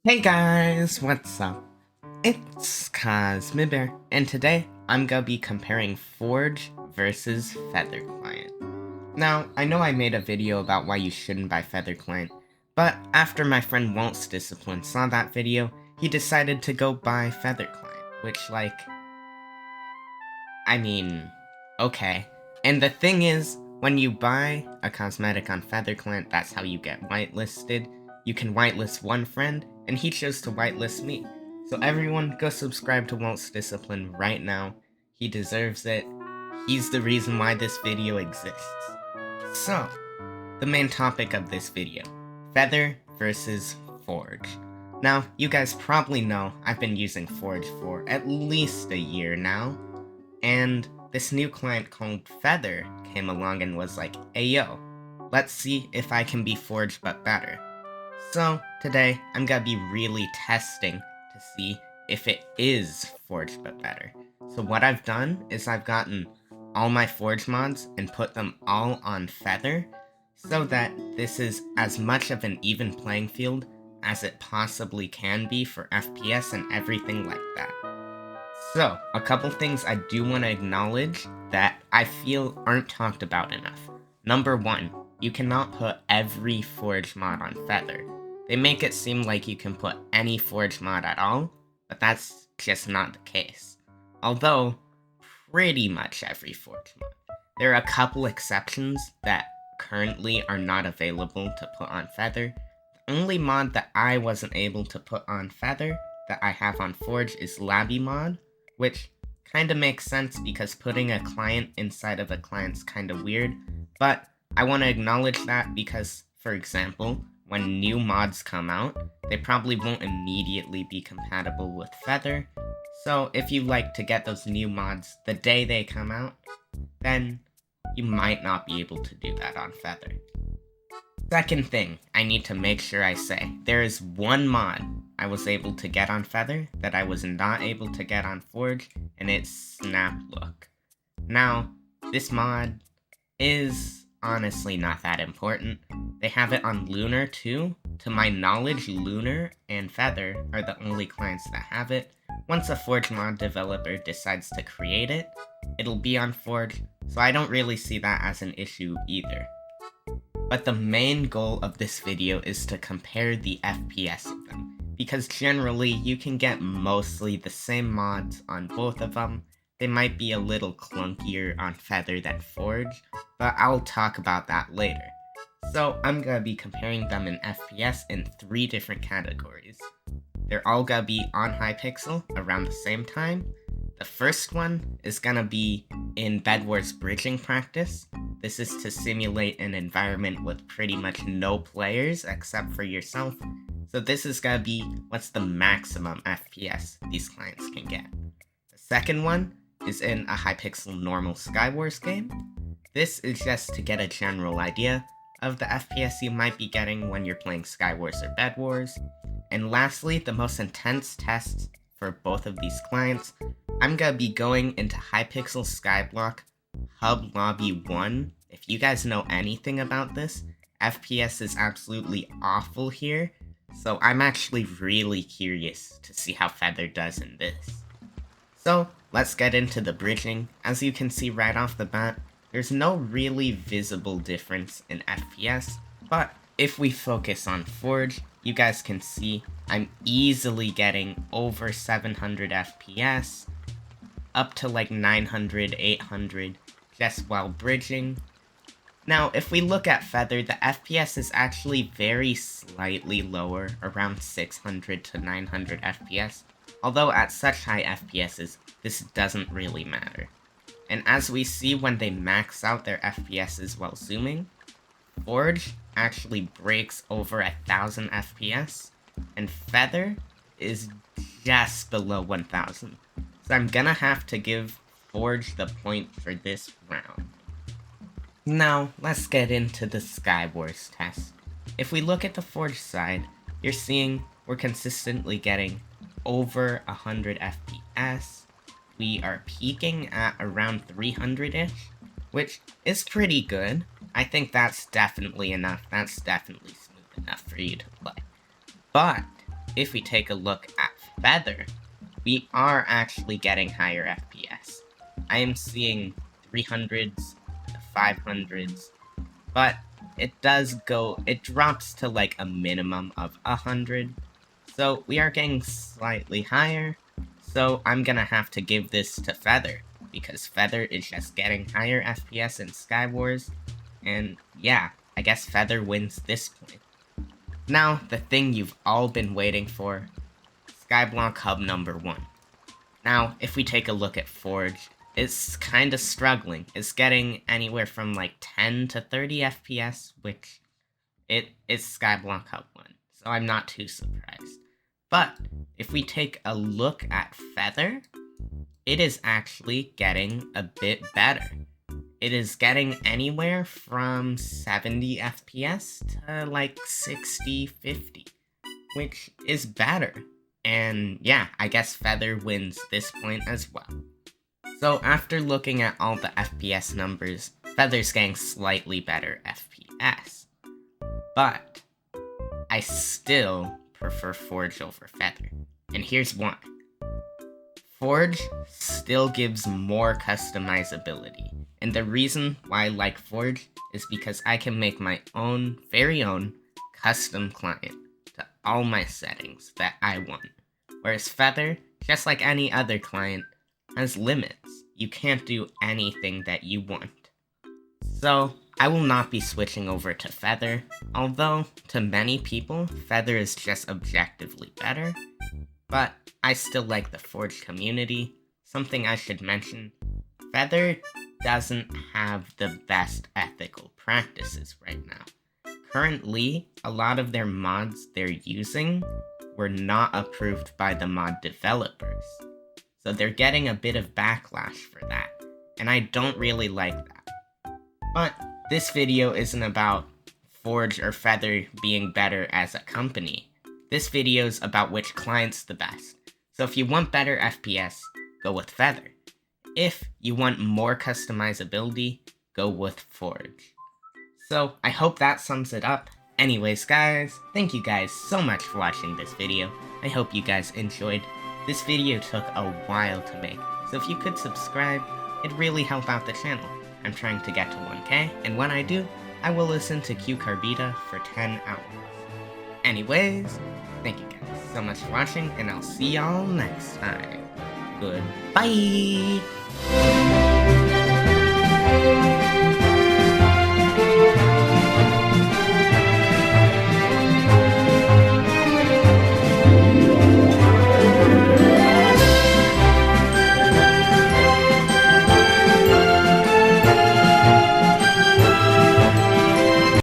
Hey guys, what's up? It's Cosmibear, and today I'm gonna be comparing Forge versus Feather Client. Now, I know I made a video about why you shouldn't buy Feather Client, but after my friend Won't's Discipline saw that video, he decided to go buy Feather Client, which okay. And the thing is, when you buy a cosmetic on Feather Client, that's how you get whitelisted. You can whitelist one friend, and he chose to whitelist me. So everyone, go subscribe to Won't's Discipline right now. He deserves it. He's the reason why this video exists. So, the main topic of this video, Feather versus Forge. Now, you guys probably know I've been using Forge for at least a year now, and this new client called Feather came along and was like, hey yo, let's see if I can be Forge but better. So today I'm gonna be really testing to see if it is Forge but better. So what I've done is I've gotten all my Forge mods and put them all on Feather so that this is as much of an even playing field as it possibly can be for FPS and everything like that. So, a couple things I do want to acknowledge that I feel aren't talked about enough. Number one, you cannot put every Forge mod on Feather. They make it seem like you can put any Forge mod at all, but that's just not the case. Although, pretty much every Forge mod. There are a couple exceptions that currently are not available to put on Feather. The only mod that I wasn't able to put on Feather that I have on Forge is Labby mod, which kinda makes sense because putting a client inside of a client's kinda weird, but I want to acknowledge that because, for example, when new mods come out, they probably won't immediately be compatible with Feather, so if you like to get those new mods the day they come out, then you might not be able to do that on Feather. Second thing I need to make sure I say, there is one mod I was able to get on Feather that I was not able to get on Forge, and it's Snap Look. Now, this mod is honestly not that important. They have it on Lunar too. To my knowledge, Lunar and Feather are the only clients that have it. Once a Forge mod developer decides to create it, it'll be on Forge, so I don't really see that as an issue either. But the main goal of this video is to compare the FPS of them, because generally you can get mostly the same mods on both of them. They might be a little clunkier on Feather than Forge, but I'll talk about that later. So I'm gonna be comparing them in FPS in 3 different categories. They're all gonna be on Hypixel around the same time. The first one is gonna be in Bed Wars bridging practice. This is to simulate an environment with pretty much no players except for yourself. So this is gonna be what's the maximum FPS these clients can get. The second one is in a Hypixel normal Skywars game. This is just to get a general idea of the FPS you might be getting when you're playing Skywars or Bed Wars. And lastly, the most intense tests for both of these clients, I'm gonna be going into Hypixel Skyblock Hub Lobby 1. If you guys know anything about this, FPS is absolutely awful here, so I'm actually really curious to see how Feather does in this. So, let's get into the bridging. As you can see right off the bat, there's no really visible difference in FPS, but if we focus on Forge, you guys can see I'm easily getting over 700 FPS, up to like 900, 800, just while bridging. Now, if we look at Feather, the FPS is actually very slightly lower, around 600 to 900 FPS, although at such high FPSs, this doesn't really matter. And as we see when they max out their FPSs while zooming, Forge actually breaks over 1000 FPS, and Feather is just below 1000. So I'm gonna have to give Forge the point for this round. Now, let's get into the Skywars test. If we look at the Forge side, you're seeing we're consistently getting over 100 FPS. We are peaking at around 300-ish, which is pretty good. I think that's definitely enough. That's definitely smooth enough for you to play. But if we take a look at Feather, we are actually getting higher FPS. I am seeing 300s to 500s, but it drops to like a minimum of 100. So we are getting slightly higher, so I'm gonna have to give this to Feather, because Feather is just getting higher FPS in Skywars, and yeah, I guess Feather wins this point. Now, the thing you've all been waiting for, Skyblock Hub number 1. Now, if we take a look at Forge, it's kinda struggling. It's getting anywhere from like 10 to 30 FPS, which it is Skyblock Hub 1, so I'm not too surprised. But, if we take a look at Feather, it is actually getting a bit better. It is getting anywhere from 70 FPS to like 60, 50, which is better. And yeah, I guess Feather wins this point as well. So after looking at all the FPS numbers, Feather's getting slightly better FPS. But I still prefer Forge over Feather, and here's why. Forge still gives more customizability, and the reason why I like Forge is because I can make my very own custom client to all my settings that I want. Whereas Feather, just like any other client, has limits. You can't do anything that you want. So, I will not be switching over to Feather, although to many people, Feather is just objectively better. But I still like the Forge community. Something I should mention, Feather doesn't have the best ethical practices right now. Currently, a lot of their mods they're using were not approved by the mod developers. So they're getting a bit of backlash for that, and I don't really like that. But this video isn't about Forge or Feather being better as a company. This video's about which client's the best. So if you want better FPS, go with Feather. If you want more customizability, go with Forge. So I hope that sums it up. Anyways guys, thank you guys so much for watching this video. I hope you guys enjoyed. This video took a while to make, so if you could subscribe, it'd really help out the channel. I'm trying to get to 1K, and when I do, I will listen to Q Carbita for 10 hours. Anyways, thank you guys so much for watching, and I'll see y'all next time. Goodbye!